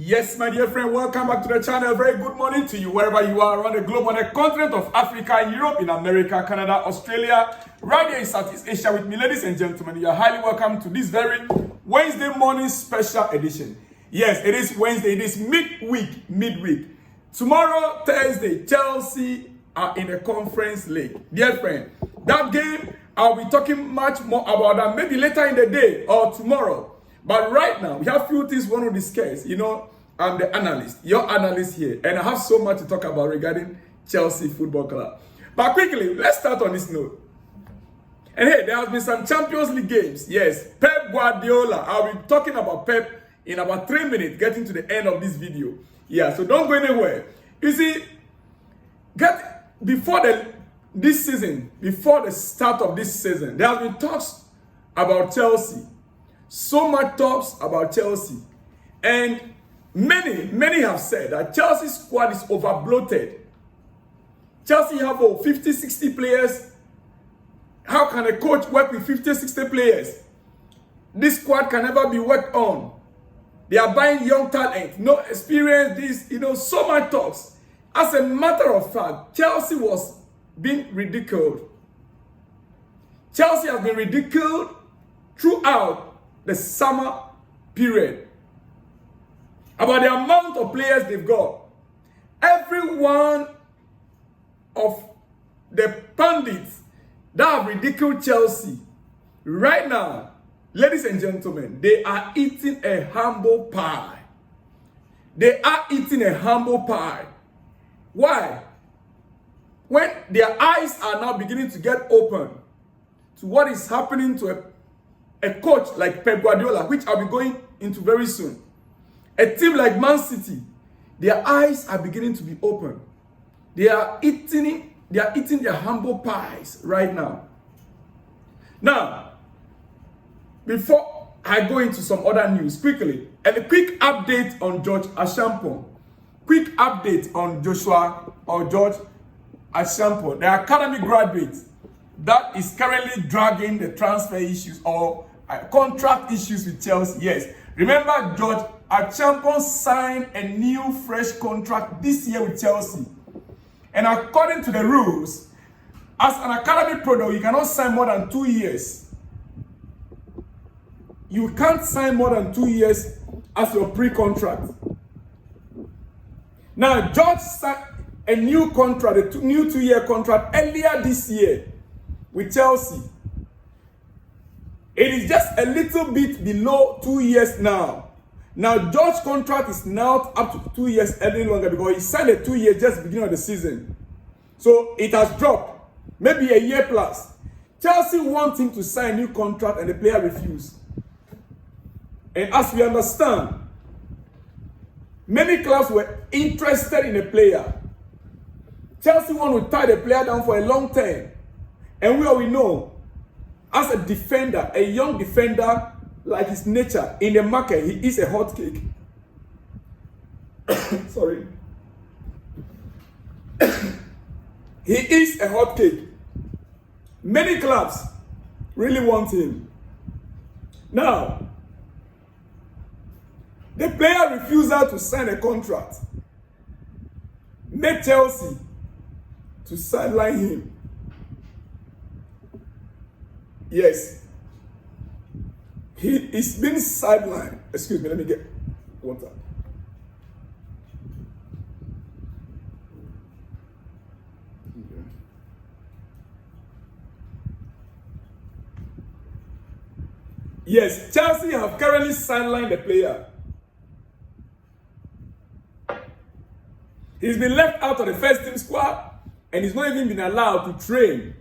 Yes, my dear friend, welcome back to the channel. Very good morning to you, wherever you are around the globe, on the continent of Africa, in Europe, in America, Canada, Australia, right here in Southeast Asia with me, ladies and gentlemen. You are highly welcome to this very Wednesday morning special edition. Yes, it is Wednesday. It is midweek. Tomorrow, Thursday, Chelsea are in the Conference League. Dear friend, that game, I'll be talking much more about that maybe later in the day or tomorrow. But right now, we have few things we want to discuss. You know, I'm the analyst, your analyst here, and I have so much to talk about regarding Chelsea Football Club. But quickly, let's start on this note. And hey, there has been some Champions League games. Yes, Pep Guardiola. I'll be talking about Pep in about 3 minutes, getting to the end of this video. Yeah, so don't go anywhere. You see, before the start of this season, there have been talks about Chelsea. So much talks about Chelsea. And many have said that Chelsea's squad is over-bloated. Chelsea have 50, 60 players. How can a coach work with 50, 60 players? This squad can never be worked on. They are buying young talent, no experience, so much talks. As a matter of fact, Chelsea was being ridiculed. Chelsea has been ridiculed throughout the summer period about the amount of players they've got. Every one of the pundits that have ridiculed Chelsea right now, ladies and gentlemen, they are eating a humble pie. They are eating a humble pie. Why? When their eyes are now beginning to get open to what is happening to a coach like Pep Guardiola, which I'll be going into very soon. A team like Man City, their eyes are beginning to be open. They are eating their humble pies right now. Now, before I go into some other news, quickly, and a quick update on Acheampong. Quick update on George Acheampong, the academy graduate that is currently dragging the transfer issues or contract issues with Chelsea. Yes, remember George Acheampong signed a new fresh contract this year with Chelsea. And according to the rules, as an academy product, you cannot sign more than 2 years. You can't sign more than 2 years as your pre-contract. Now, George signed a new contract, a new 2-year contract earlier this year with Chelsea. It is just a little bit below 2 years now. Now, George's contract is now up to 2 years any longer because he signed a 2 year just beginning of the season. So it has dropped, maybe a year plus. Chelsea wants him to sign a new contract and the player refused. And as we understand, many clubs were interested in the player. Chelsea want to tie the player down for a long time. And we know, as a defender, a young defender, like his nature, in the market, he is a hot cake. Sorry. He is a hot cake. Many clubs really want him. Now, the player refusal to sign a contract made Chelsea to sideline him. Yes. He is being sidelined. Excuse me, let me get water. Yes, Chelsea have currently sidelined the player. He's been left out of the first team squad and he's not even been allowed to train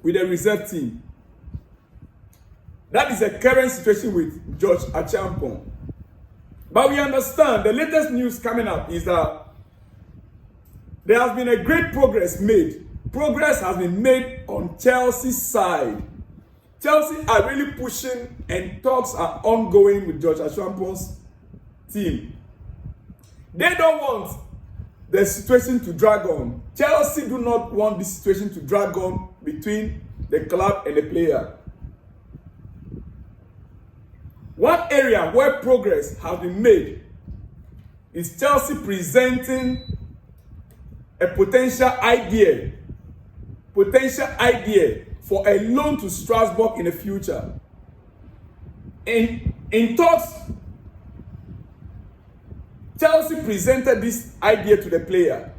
with the reserve team. That is the current situation with George Acheampong. But we understand the latest news coming up is that there has been a great progress made. Progress has been made on Chelsea's side. Chelsea are really pushing and talks are ongoing with George Acheampong's team. They don't want the situation to drag on. Chelsea do not want this situation to drag on between the club and the player. One area where progress has been made is Chelsea presenting a potential idea for a loan to Strasbourg in the future. In talks, Chelsea presented this idea to the player.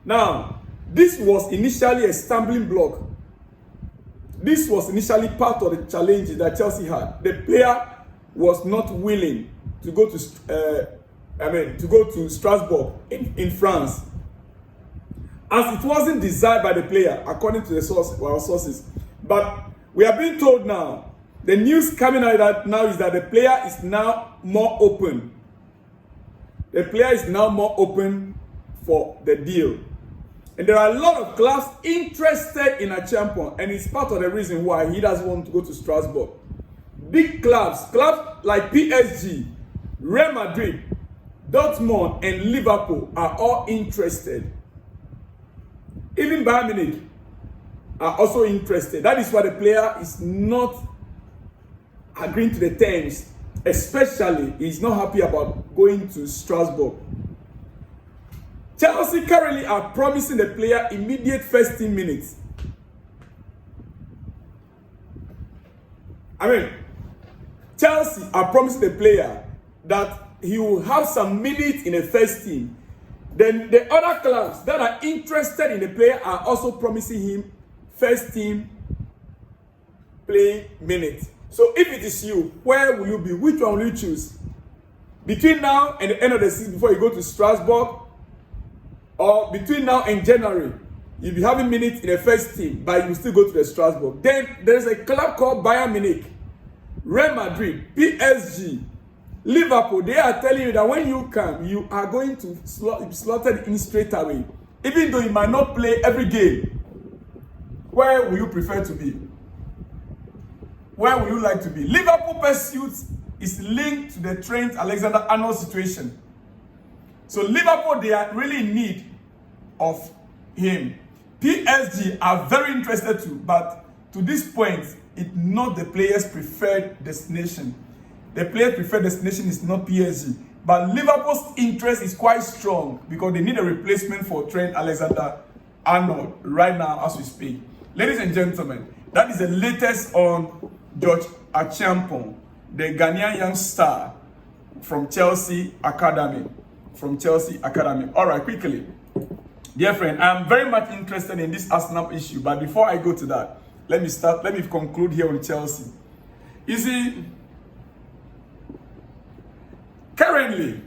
Now, this was initially a stumbling block. This was initially part of the challenges that Chelsea had. The player was not willing to go to Strasbourg in France, as it wasn't desired by the player, according to our sources. But we are being told now, the news coming out now is that the player is now more open. The player is now more open for the deal. And there are a lot of clubs interested in Acheampong, and it's part of the reason why he doesn't want to go to Strasbourg. Big clubs like PSG, Real Madrid, Dortmund, and Liverpool are all interested. Even Bayern Munich are also interested. That is why the player is not agreeing to the terms. Especially, he's not happy about going to Strasbourg. Chelsea currently are promising the player immediate first team minutes. Chelsea are promising the player that he will have some minutes in the first team. Then the other clubs that are interested in the player are also promising him first team play minutes. So if it is you, where will you be? Which one will you choose? Between now and the end of the season before you go to Strasbourg, or between now and January, you'll be having minutes in the first team, but you will still go to the Strasbourg. Then there's a club called Bayern Munich, Real Madrid, PSG, Liverpool. They are telling you that when you come, you are going to be slotted in straight away. Even though you might not play every game, where will you prefer to be? Where would you like to be? Liverpool pursuit is linked to the Trent Alexander-Arnold situation. So Liverpool, they are really in need of him. PSG are very interested too, but to this point, it's not the player's preferred destination. The player's preferred destination is not PSG. But Liverpool's interest is quite strong because they need a replacement for Trent Alexander-Arnold right now as we speak. Ladies and gentlemen, that is the latest on Acheampong, the Ghanaian young star from Chelsea Academy. All right, quickly. Dear friend, I'm very much interested in this Arsenal issue, but before I go to that, let me conclude here with Chelsea. You see, currently,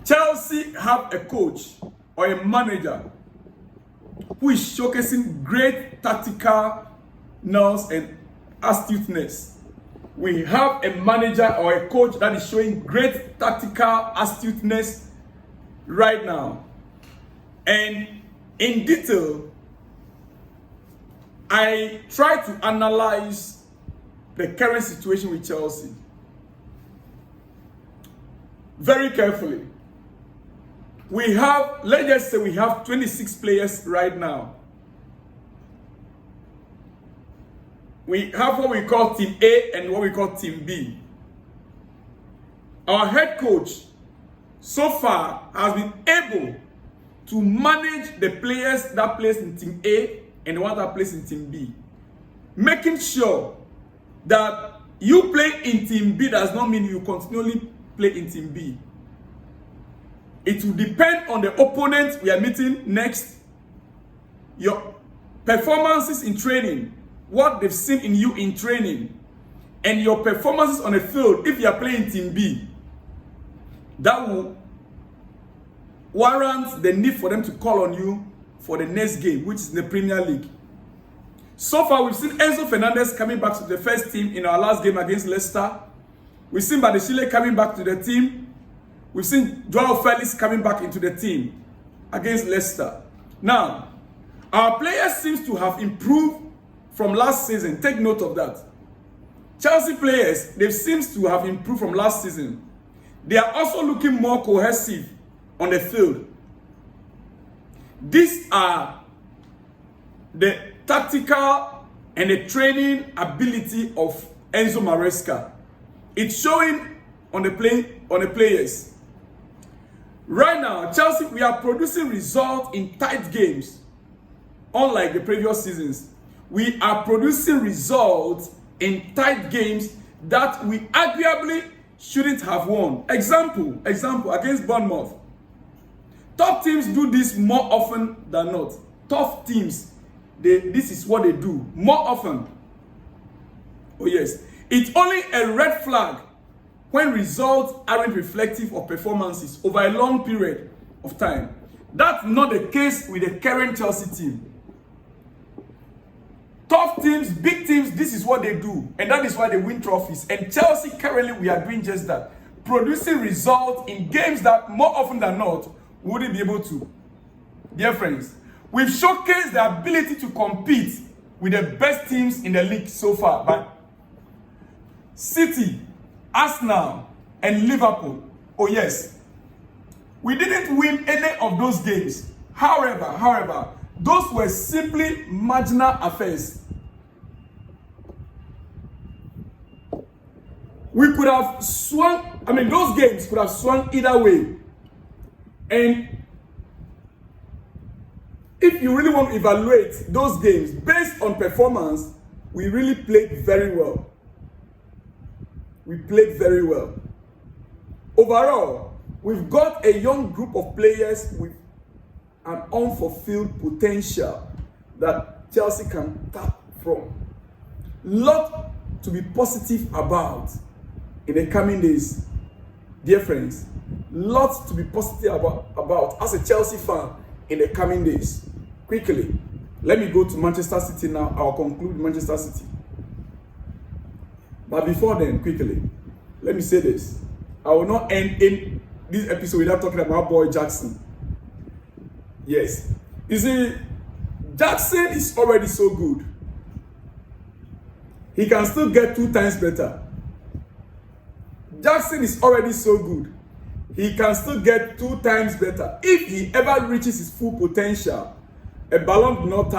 Chelsea have a coach or a manager who is showcasing great tactical nous and astuteness. We have a manager or a coach that is showing great tactical astuteness right now. And in detail, I try to analyze the current situation with Chelsea very carefully. Let's just say we have 26 players right now. We have what we call Team A and what we call Team B. Our head coach so far has been able to manage the players that plays in Team A and the one that plays in Team B, making sure that you play in Team B does not mean you continually play in Team B. It will depend on the opponent we are meeting next, your performances in training, what they've seen in you in training, and your performances on the field if you are playing Team B. That will warrant the need for them to call on you for the next game, which is in the Premier League. So far, we've seen Enzo Fernandez coming back to the first team in our last game against Leicester. We've seen Badeshile coming back to the team. We've seen Joao Felix coming back into the team against Leicester. Now, our players seem to have improved from last season. Take note of that. Chelsea players, they seem to have improved from last season. They are also looking more cohesive on the field. These are the tactical and the training ability of Enzo Maresca. It's showing on the players. Right now, Chelsea, we are producing results in tight games. Unlike the previous seasons, we are producing results in tight games that we arguably shouldn't have won. Example, against Bournemouth. Top teams do this more often than not. Tough teams, this is what they do more often. Oh yes, it's only a red flag when results aren't reflective of performances over a long period of time. That's not the case with the current Chelsea team. Tough teams, big teams, this is what they do, and that is why they win trophies. And Chelsea, currently, we are doing just that, producing results in games that more often than not wouldn't be able to. Dear friends, we've showcased the ability to compete with the best teams in the league so far, but City, Arsenal, and Liverpool, oh yes, we didn't win any of those games. However, those were simply marginal affairs. We could have swung, those games could have swung either way. And if you really want to evaluate those games based on performance, we really played very well. We played very well. Overall, we've got a young group of players with an unfulfilled potential that Chelsea can tap from. Lot to be positive about in the coming days. Dear friends, lots to be positive about as a Chelsea fan in the coming days. Quickly, let me go to Manchester City now. I'll conclude Manchester City. But before then, quickly, let me say this. I will not end in this episode without talking about boy Jackson. Yes. You see, Jackson is already so good. He can still get 2 times better. Jackson is already so good. He can still get 2 times better. If he ever reaches his full potential, a Ballon d'Or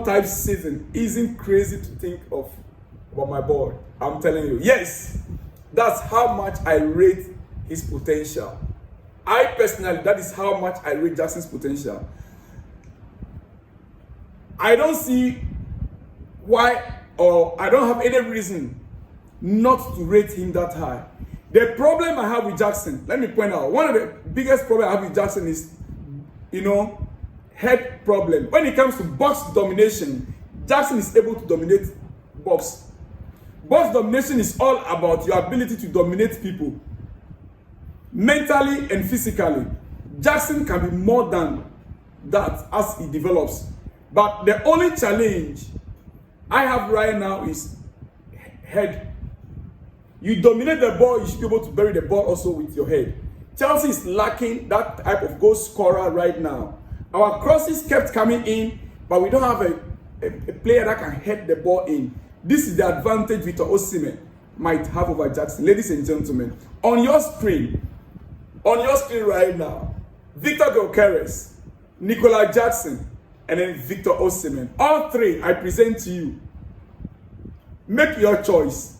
type season isn't crazy to think of about my boy. I'm telling you. Yes, that's how much I rate his potential. I personally, that is how much I rate Jackson's potential. I don't see why, or I don't have any reason not to rate him that high. The problem I have with Jackson, let me point out, one of the biggest problems I have with Jackson is, head problem. When it comes to box domination, Jackson is able to dominate box. Box domination is all about your ability to dominate people. Mentally and physically, Jackson can be more than that as he develops. But the only challenge I have right now is head. You dominate the ball, you should be able to bury the ball also with your head. Chelsea is lacking that type of goal scorer right now. Our crosses kept coming in, but we don't have a player that can head the ball in. This is the advantage Viktor Osimehn might have over Jackson. Ladies and gentlemen, on your screen right now, Viktor Gyokeres, Nicolas Jackson, and then Viktor Osimehn. All three I present to you. Make your choice.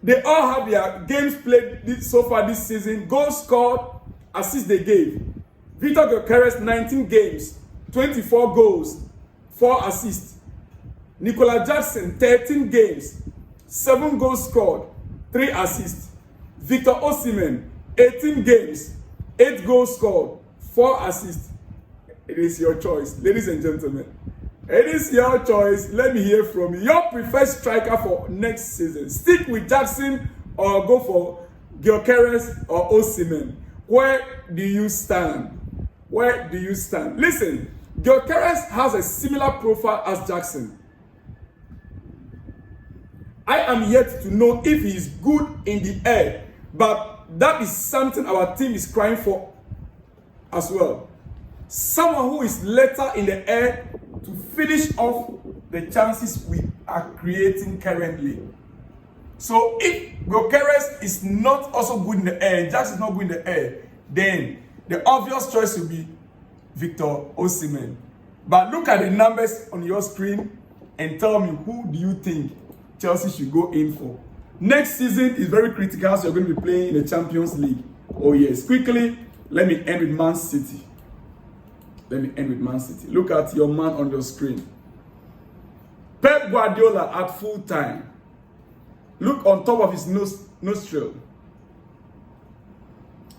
They all have their games played so far this season, goals scored, assists they gave. Viktor Gyokeres, 19 games, 24 goals, 4 assists. Nicolas Jackson, 13 games, 7 goals scored, 3 assists. Viktor Osimehn, 18 games, 8 goals scored, 4 assists. It is your choice, ladies and gentlemen. It is your choice. Let me hear from you. Your preferred striker for next season. Stick with Jackson or go for Gyokeres or Osimehn. Where do you stand? Where do you stand? Listen, Gyokeres has a similar profile as Jackson. I am yet to know if he is good in the air, but that is something our team is crying for as well. Someone who is later in the air to finish off the chances we are creating currently. So if Gyokeres is not also good in the air, Jackson is not good in the air, then the obvious choice will be Viktor Osimehn. But look at the numbers on your screen and tell me, who do you think Chelsea should go in for? Next season is very critical, so you're going to be playing in the Champions League. Oh yes. Quickly, let me end with Man City. Let me end with Man City. Look at your man on your screen. Pep Guardiola at full time. Look on top of his nostril.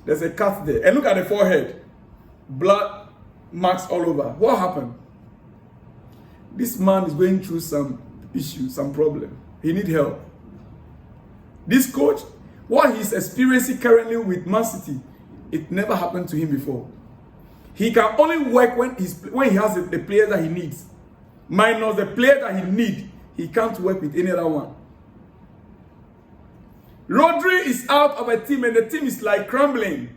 There's a cut there. And look at the forehead. Blood marks all over. What happened? This man is going through some issue, some problem. He needs help. This coach, what he's experiencing currently with Man City, it never happened to him before. He can only work when he has the player that he needs. Minus the player that he needs, he can't work with any other one. Rodri is out of a team and the team is like crumbling.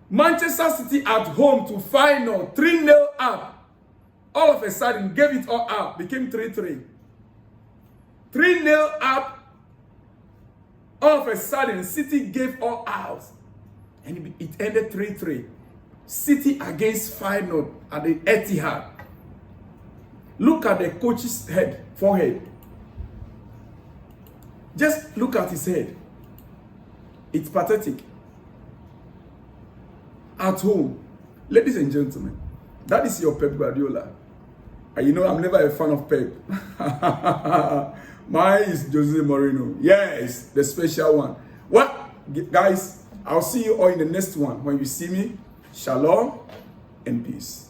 Manchester City at home to final, 3-0 up. All of a sudden, gave it all up, became 3-3. 3-0 up. All of a sudden, City gave all out. And it ended 3-3. City against final at the Etihad. Look at the coach's forehead. Just look at his head. It's pathetic. At home, ladies and gentlemen, that is your Pep Guardiola. And you know, I'm never a fan of Pep. Mine is Jose Mourinho. Yes, the special one. Well, guys, I'll see you all in the next one. When you see me, shalom and peace.